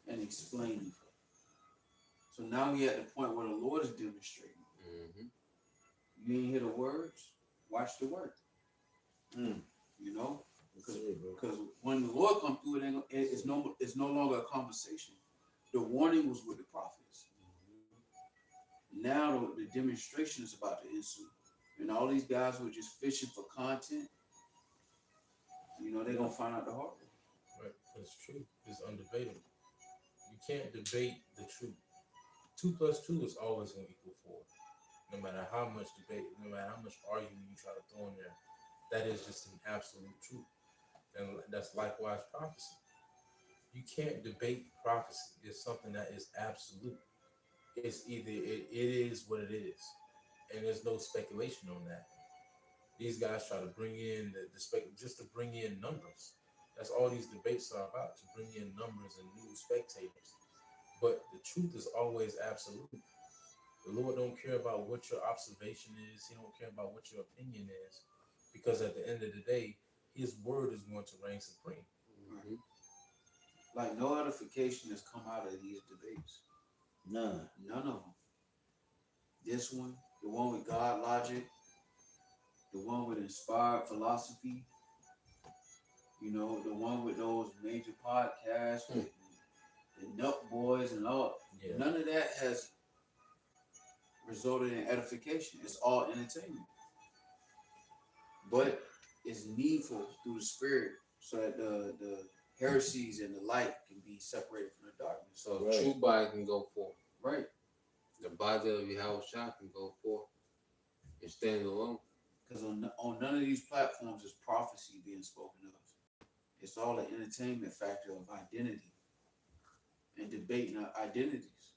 and explaining. So now we at the point where the Lord is demonstrating. Mm-hmm. You ain't hear the words, watch the work. Mm. You know, That's it, bro. because when the Lord come through, it's no longer a conversation. The warning was with the prophets. Now the demonstration is about to ensue, and all these guys who are just fishing for content, you know, they're gonna find out the hard way. Right? It's true. It's undebatable. You can't debate the truth. 2 plus 2 is always going to equal 4. No matter how much debate, no matter how much argument you try to throw in there, that is just an absolute truth. And that's likewise prophecy. You can't debate prophecy. It's something that is absolute. It's either it is what it is, and there's no speculation on that. These guys try to bring in just to bring in numbers. That's all these debates are about, to bring in numbers and new spectators. But the truth is always absolute. The Lord don't care about what your observation is. He don't care about what your opinion is, because at the end of the day, His word is going to reign supreme. Mm-hmm. Like no edification has come out of these debates. None. None of them. This one, the one with God logic, the one with inspired philosophy, you know, the one with those major podcasts with the Nut Boys and all. Yeah. None of that has resulted in edification. It's all entertainment. But it's needful through the spirit so that the heresies and the light can be separated from the darkness. So Right. true body can go forth. Right. The body of Yahweh Shah can go forth and stand alone. Because on none of these platforms is prophecy being spoken of. It's all an entertainment factor of identity and debating our identities.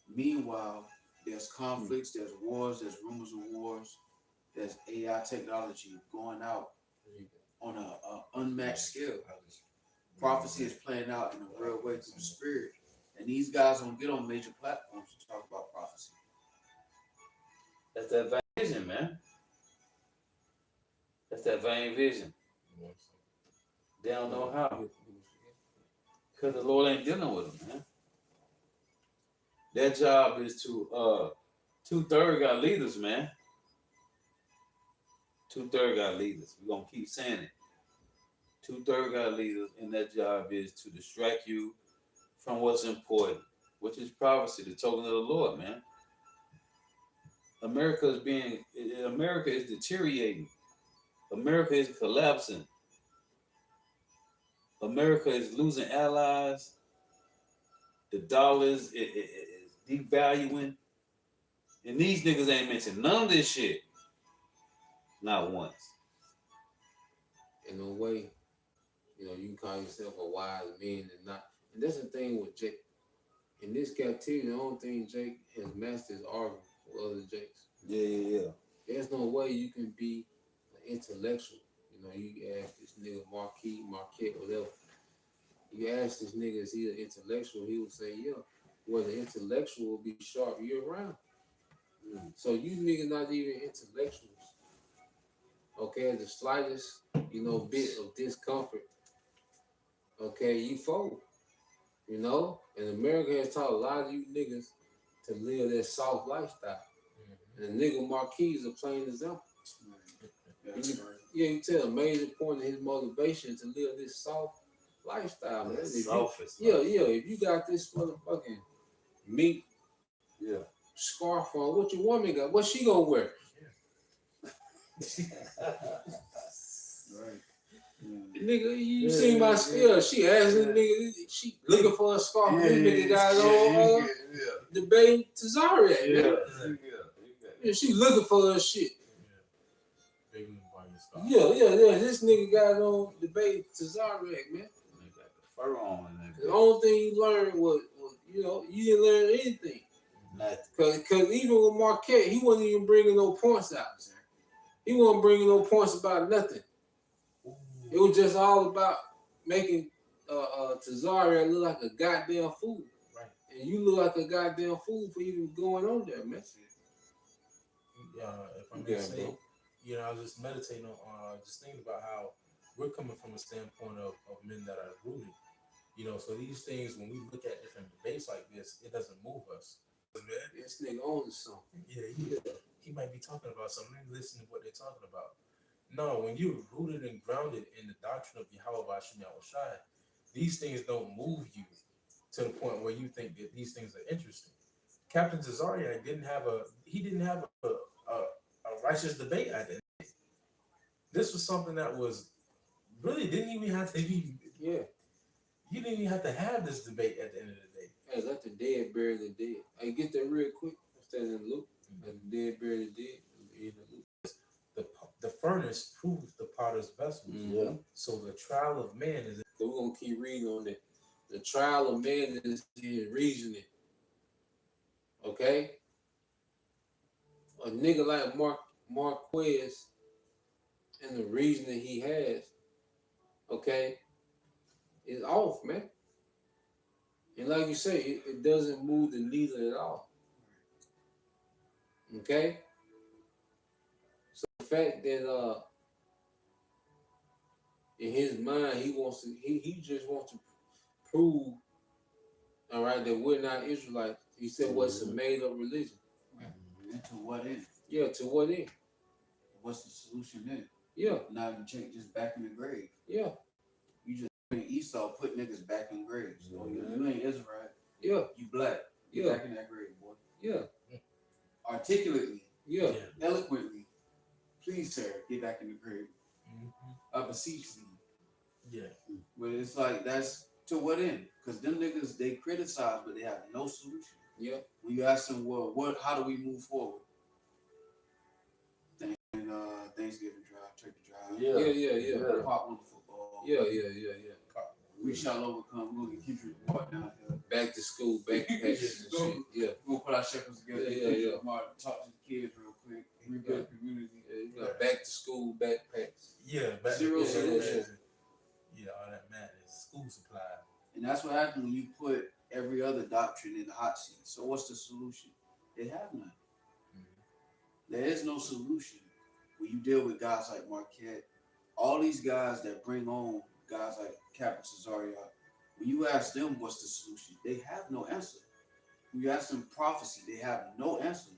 Meanwhile, There's conflicts, there's wars, there's rumors of wars, there's AI technology going out on a unmatched scale. Prophecy is playing out in a real way through the spirit. And these guys don't get on major platforms to talk about prophecy. That's that vain vision, man. That's that vain vision. They don't know how. Because the Lord ain't dealing with them, man. Their job is to 2/3 got leaders, man. 2/3 got leaders. We're gonna keep saying it. 2/3 got leaders, and their job is to distract you from what's important, which is prophecy, the token of the Lord, man. America is deteriorating. America is collapsing. America is losing allies. The dollar is devaluing. And these niggas ain't mentioned none of this shit. Not once. In a way, you know, you can call yourself a wise man and not. And that's the thing with Jake. In this captivity, the only thing Jake has mastered is arguing with other Jakes. Yeah. There's no way you can be an intellectual. You know, you ask this nigga Marquette, whatever. You ask this nigga, is he an intellectual? He would say, yeah. Well, the intellectual will be sharp year round. So you niggas not even intellectuals. Okay, the slightest, bit of discomfort, okay, you fold. You know? And America has taught a lot of you niggas to live that soft lifestyle. And the nigga Marquis is a plain example. You tell a major point of his motivation to live this soft lifestyle, man. If you got this motherfucking meat scarf on, what your woman got? What she gonna wear? Right. Nigga, you see my skill. She asking nigga, she looking for a scarf. This nigga got on debating Tazariak. She looking for her shit. This nigga got on debating Tazariak, man. Got the fur on and everything. The only thing you learned was you didn't learn anything. Nothing. Cause even with Marquette, he wasn't even bringing no points out. He wasn't bringing no points about nothing. It was just all about making Tazariak look like a goddamn fool. Right. And you look like a goddamn fool for even going on there, man. If I'm gonna say, I was just meditating on, just thinking about how we're coming from a standpoint of men that are rooted. So these things, when we look at different debates like this, it doesn't move us. Man, this nigga owns something. He might be talking about something. Listen to what they're talking about. No, when you're rooted and grounded in the doctrine of Yahweh Bashim Yahushai, these things don't move you to the point where you think that these things are interesting. Captain Tazariak didn't have a righteous debate at the end. This was something that was really didn't even have to be. Yeah. You didn't even have to have this debate at the end of the day. Hey, let the dead bury the dead. Hey, get that real quick. Instead of Luke. Let the dead bury the dead. The furnace proves the potter's vessels. Yeah. So the trial of man is. So we're gonna keep reading on that. The trial of man is in reasoning. Okay? A nigga like Marquez and the reasoning he has, okay, is off, man. And like you say, it doesn't move the needle at all. Okay? So the fact that in his mind he just wants to prove, all right, that we're not Israelites. He said, "What's a made-up religion?" And to what end? Yeah, to what end? What's the solution then? Yeah, Now you check just back in the grave. yeah, You just Esau put niggas back in graves. Oh, you ain't Israel. yeah, You black. Get back in that grave, boy. yeah, Articulately, yeah. eloquently. Please, sir, get back in the grave. I beseech thee. Yeah. But it's like, that's to what end? Because them niggas, they criticize, but they have no solution. Yeah. When you ask them, well, how do we move forward? Thanksgiving drive, turkey drive. Yeah. Pop on the football. Yeah. We shall overcome. We're going to get Kendrick Lamar down here. Back to school, backpacks and shit. Yeah. We're going to put our 5 shekels together. Yeah. Talk to the kids real quick. Rebuild the community. Yeah, you got back to school backpacks. Yeah, back Zero to solution. Yeah, all that madness. School supply. And that's what happens when you put every other doctrine in the hot seat. So what's the solution? They have none. There is no solution when you deal with guys like Marquette, all these guys that bring on guys like Captain Cesario. When you ask them what's the solution, they have no answer. When you ask them prophecy, they have no answer.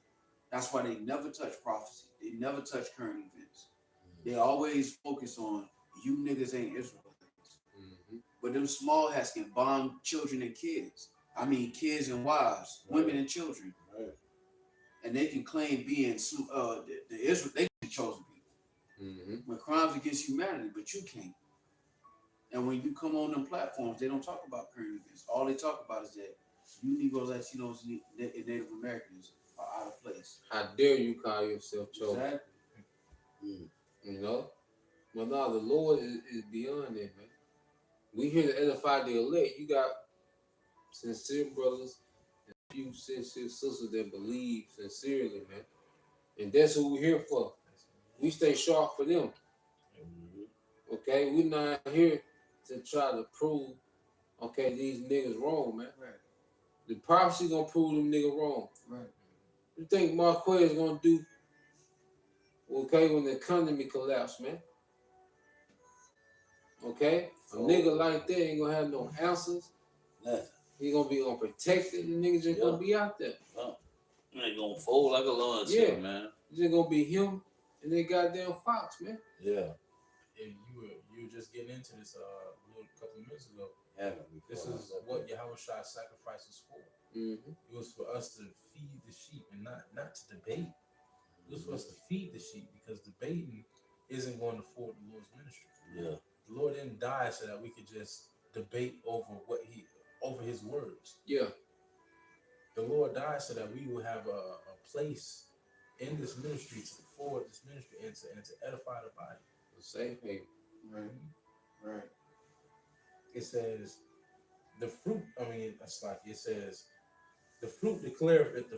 That's why they never touch prophecy. They never touch current events. They always focus on you niggas ain't Israelites. But them small hats can bomb children and kids. I mean, kids and wives, women and children. Right. And they can claim being the Israel, they can chosen people. When crimes against humanity, but you can't. And when you come on them platforms, they don't talk about current events. All they talk about is that you Negroes, Latinos, and Native Americans are out of place. How dare you call yourself chosen? Exactly. You know? But no, the Lord is beyond that, man. We here to edify the elect. You got sincere brothers and a few sincere sisters that believe sincerely, man. And that's who we're here for. We stay sharp for them. Okay? We're not here to try to prove, okay, these niggas wrong, man. Right. The prophecy gonna prove them niggas wrong. Right. You think Marquez is gonna do, okay, when the economy collapse, man? Okay? A nigga like that ain't gonna have no answers. Nothing. He gonna be unprotected. The niggas just gonna be out there. You ain't gonna fold like a lawn chair, man. It's just gonna be him and that goddamn Fox, man. Yeah. And you were just getting into this a couple of minutes ago. Yeah. This is what Yahweh Shai's sacrifice was for. It was for us to feed the sheep and not to debate. It was for us to feed the sheep because debating isn't going to forward the Lord's ministry. Yeah. The Lord didn't die so that we could just debate over his words. Yeah. The Lord died so that we would have a place in this ministry to forward this ministry and to edify the body. The same thing. Right. It says the fruit, it says the fruit declareth that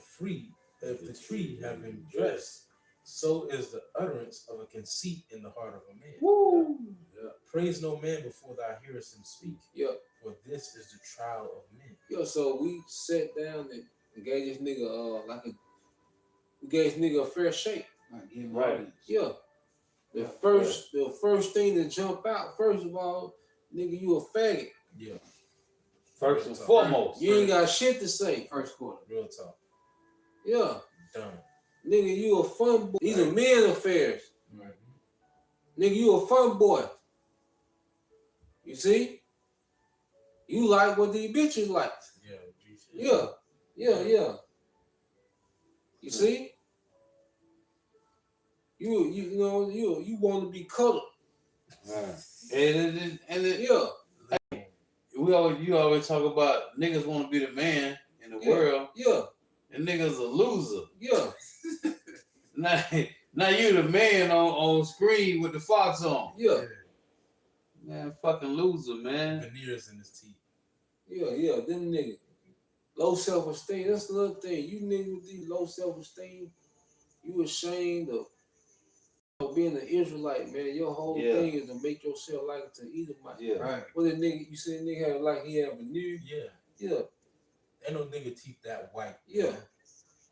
if the tree have been dressed, so is the utterance of a conceit in the heart of a man. Woo! Yeah. Praise no man before thou hearest him speak. Yeah. For this is the trial of men. Yo, so we sat down and gave this nigga a fair shake. Right. Yeah. The first thing to jump out, first of all, nigga, you a faggot. Yeah. First and foremost. You ain't got shit to say. First quarter. Real talk. Yeah. Done. Nigga, you a fun boy. These are men affairs. Right. Nigga, you a fun boy. You see? You like what these bitches like. Yeah. You see? You want to be colored. Yeah. You always talk about niggas want to be the man in the world. Yeah. And niggas a loser. Yeah. Now you the man on screen with the fox on. Yeah. Man, fucking loser, man. Veneers in his teeth. Yeah, them niggas. Low self-esteem. That's the other thing. You niggas with these low self-esteem, you ashamed of being an Israelite, man. Your whole thing is to make yourself like to Edomite. Yeah. Right. What the nigga, you said nigga have like he have veneer? Yeah. Ain't no nigga teeth that white. Yeah.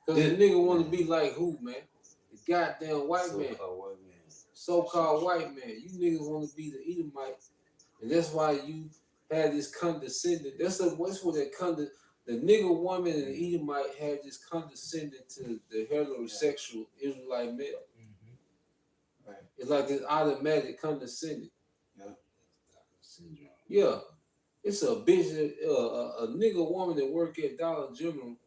Because the nigga want to be like who, man? The goddamn white man. So-called white man. You niggas want to be the Edomite. And that's why you had this condescending. That's what that the nigga woman and the Edomite have this condescending to the heterosexual Israelite male. Right. It's like this automatic condescending. Syndrome. Yeah. It's a bitch, a nigga woman that work at Dollar General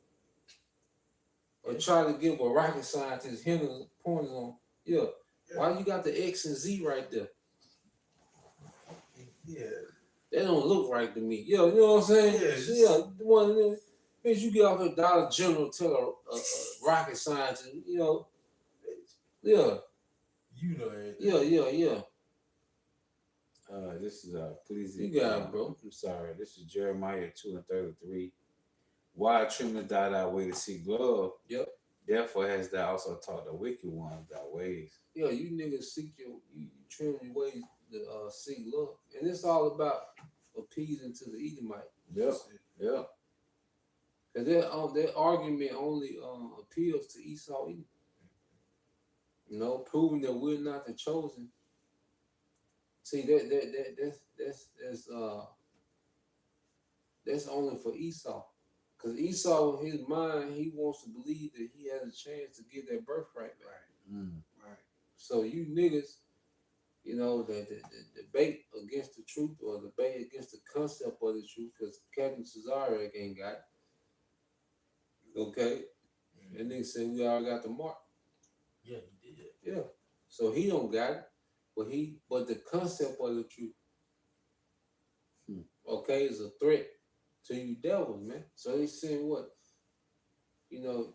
or try to give a rocket scientist hidden pointers on. Yeah. Why you got the X and Z right there? Yeah. That don't look right to me. Yo, you know what I'm saying? Yeah. The one, bitch, you get off at Dollar General, tell a rocket scientist, you know. Yeah. You know everything. Yeah. This is Ecclesiastes. You got it, bro. I'm sorry. This is Jeremiah 2:33. Why trimmest thou thy way to seek love? Yep. Therefore hast thou also taught the wicked ones thy ways. Yeah, you niggas seek you trim your ways to seek love, and it's all about appeasing to the Edomite. Yep. Yep. Cause that argument only appeals to Esau, Edom. You know, proving that we're not the chosen. See that's only for Esau. Cause Esau, in his mind, he wants to believe that he has a chance to get that birthright back. Right. So you niggas, you know, the debate against the truth or debate against the concept of the truth, because Captain Cesare ain't got it. Okay? And nigga said we already got the mark. Yeah, he did. Yeah. So he don't got it. But the concept of the truth, okay, is a threat to you devils, man. So they saying what? You know,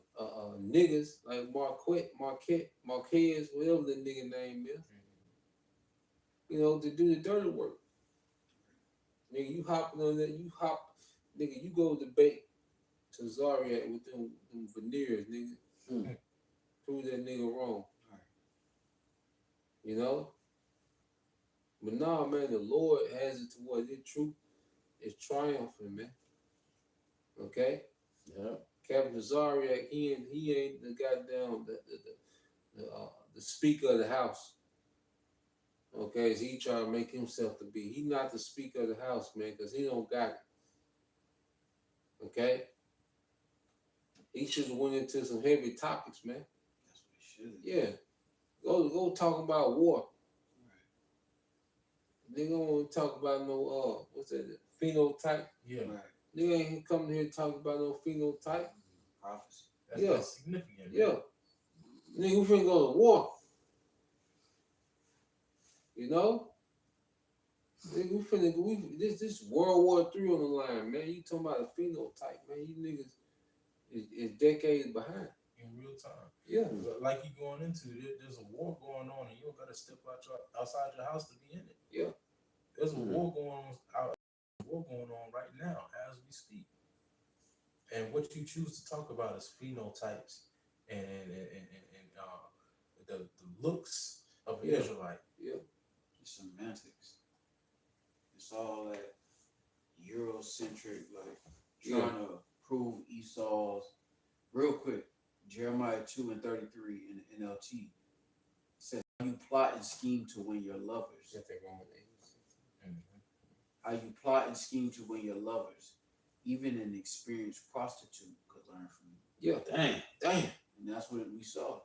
niggas like Marquez, whatever the nigga name is, you know, to do the dirty work. Nigga, you hopping on that, nigga, you go debate to Zariat with them veneers, nigga. Prove that nigga wrong. Right. You know? But nah, man, the Lord has it to what the truth is triumphant, man. Okay? Yeah. Captain Zariak, he ain't the goddamn the speaker of the house. Okay, as he trying to make himself to be. He not the speaker of the house, man, because he don't got it. Okay? He should have went into some heavy topics, man. That's what he should. Yeah. Go talk about war. Right. They don't want to talk about no what's that? Phenotype. Yeah. Right. They ain't coming here to talk about no phenotype. Prophecy. That's significant. Man. Yeah. Nigga, we finna go to war. You know? Nigga, this World War III on the line, man. You talking about a phenotype, man. You niggas is decades behind. In real time. Yeah. Like you going into, there's a war going on and you don't gotta step outside your house to be in it. Yeah. There's a war going on right now as we speak. And what you choose to talk about is phenotypes and the looks of an Israelite. Yeah. It's semantics. It's all that Eurocentric, like trying to prove Esau's. Real quick, Jeremiah 2:33 in the NLT says, "How you plot and scheme to win your lovers." How you plot and scheme to win your lovers. Even an experienced prostitute could learn from you. Yeah. Damn. And that's what we saw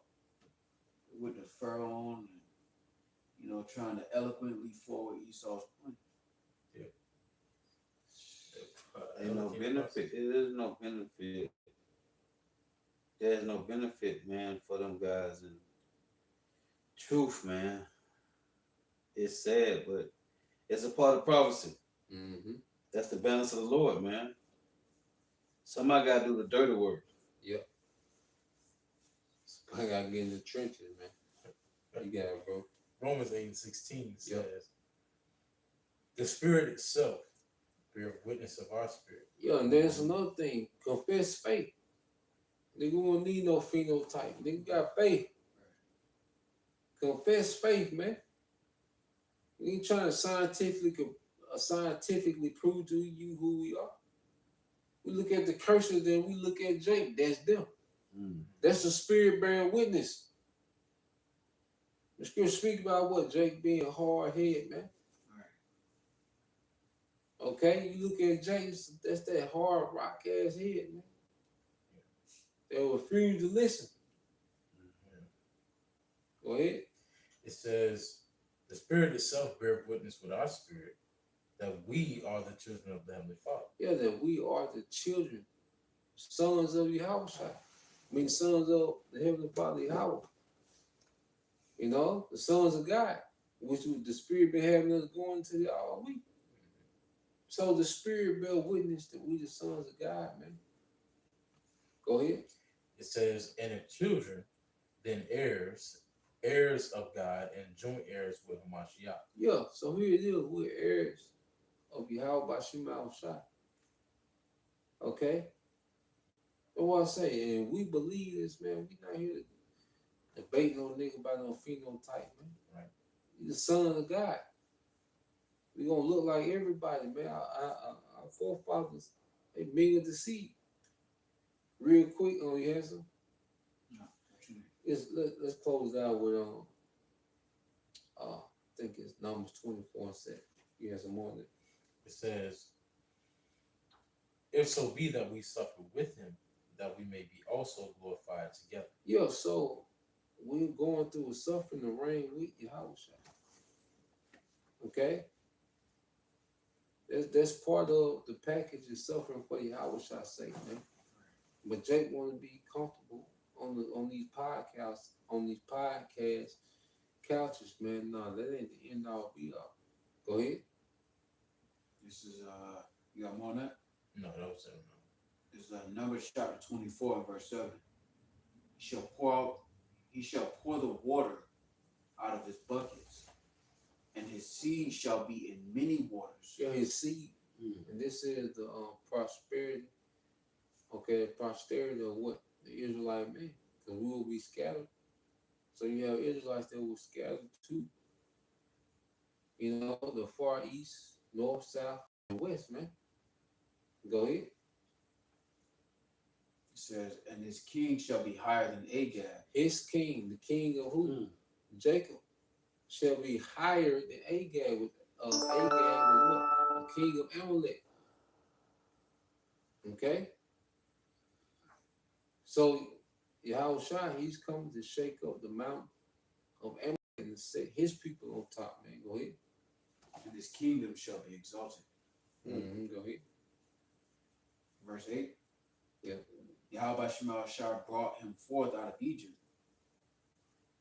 with the fur on and, you know, trying to eloquently forward Esau's point. Yeah. Ain't no benefit. It is no benefit. There's no benefit, man, for them guys. And truth, man, it's sad, but it's a part of prophecy. Mm-hmm. That's the balance of the Lord, man. Somebody got to do the dirty work. Yep. I got to get in the trenches, man. You got it, bro. Romans 8:16 says, the Spirit itself bear witness of our spirit. Yeah, and there's another thing. Confess faith. Nigga won't need no phenotype. Nigga got faith. Confess faith, man. We ain't trying to scientifically prove to you who we are. We look at the curses, then we look at Jake. That's them. That's the spirit bearing witness. The scripture speak about what? Jake being a hard head, man. Right. Okay, you look at Jake, that's that hard rock ass head, man. They refuse to listen. Go ahead. It says, the Spirit itself bear witness with our spirit that we are the children of the Heavenly Father. Yeah, that we are the children, sons of Yahweh. I mean, sons of the Heavenly Father, Yahweh. You know, the sons of God, which the Spirit been having us going to all week. So the Spirit bear witness that we the sons of God, man. Go ahead. It says, and if children, then heirs of God and joint heirs with Hamashiach. Yeah, so here it is. We're heirs of Yahweh by Shema Shai. Okay? That's what I say. And we believe this, man. We not here to debate no nigga about no phenotype, man. Right. He's the son of God. We gonna look like everybody, man. Our forefathers, they mingled the seed. Real quick, you have some? No, what you mean? Let's close out with I think it's Numbers 24 and 7. You have some more than It says, if so be that we suffer with him, that we may be also glorified together. yeah, so we're going through a suffering and reign with Yahweh. Okay? That's part of the package is suffering for Yahweh's sake, man. But Jake want to be comfortable on these podcast couches, man. No, that ain't the end all be all. Go ahead. This is you got more on that? No, that was it. This is Numbers chapter 24 and verse 7. He shall pour the water out of his buckets, and his seed shall be in many waters. Yeah, his seed. And this is the prosperity. Okay, posterity of what the Israelite man, because we will be scattered. So you have Israelites that will scatter too. You know, the far east, north, south, and west, man. Go ahead. It says, and his king shall be higher than Agag. His king, the king of who? Jacob, shall be higher than Agag with Agag was what? The king of Amalek. Okay? So Yahweh Shai, he's coming to shake up the mountain of Amalek and set his people on top, man. Go ahead. And his kingdom shall be exalted. Go ahead. Verse 8. Yeah. Yahweh Shai brought him forth out of Egypt.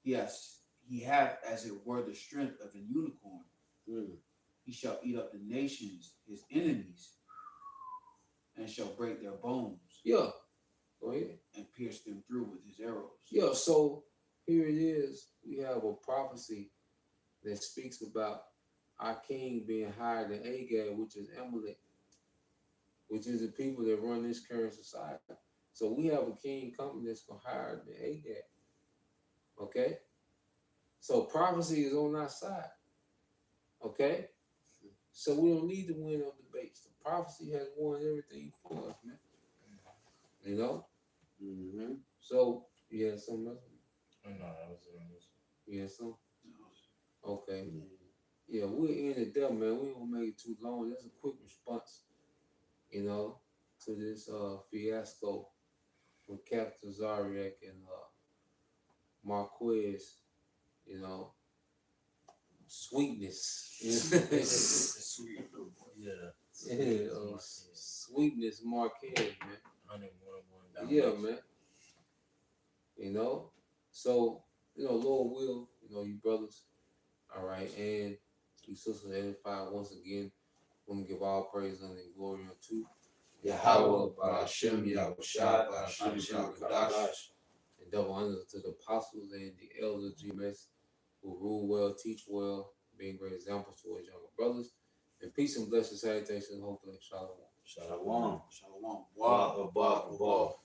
He hath as it were the strength of an unicorn. He shall eat up the nations, his enemies, and shall break their bones. Yeah. Go ahead. And pierce them through with his arrows. Yeah, so here it is. We have a prophecy that speaks about our king being higher than Agag, which is Amalek, which is the people that run this current society. So we have a king coming that's going to higher than Agag. Okay? So prophecy is on our side. Okay? So we don't need to win on debates. The prophecy has won everything for us, man. You know? Mm-hmm. So, you had something else? No, that was it. You had something? Okay. Yeah, we'll end it there, man. We won't make it too long. That's a quick response, you know, to this fiasco from Captain Zariak and Marquez, you know. Sweetness. Sweet. Yeah. Yeah, Sweetness Marquez, man. 101 Yeah, man. You know? So, you know, Lord will, you know, you brothers, all right, and you sisters edified once again. Want to give all praise and glory unto Yahweh, Ba'ashem, Yahushua, Ba'ashem, Yahudash. and double honors to the apostles and the elders GMS who rule well, teach well, being great examples to his younger brothers. And peace and blessings, salutations, hopefully, shalom. Shalom. Shalom. Wa, above.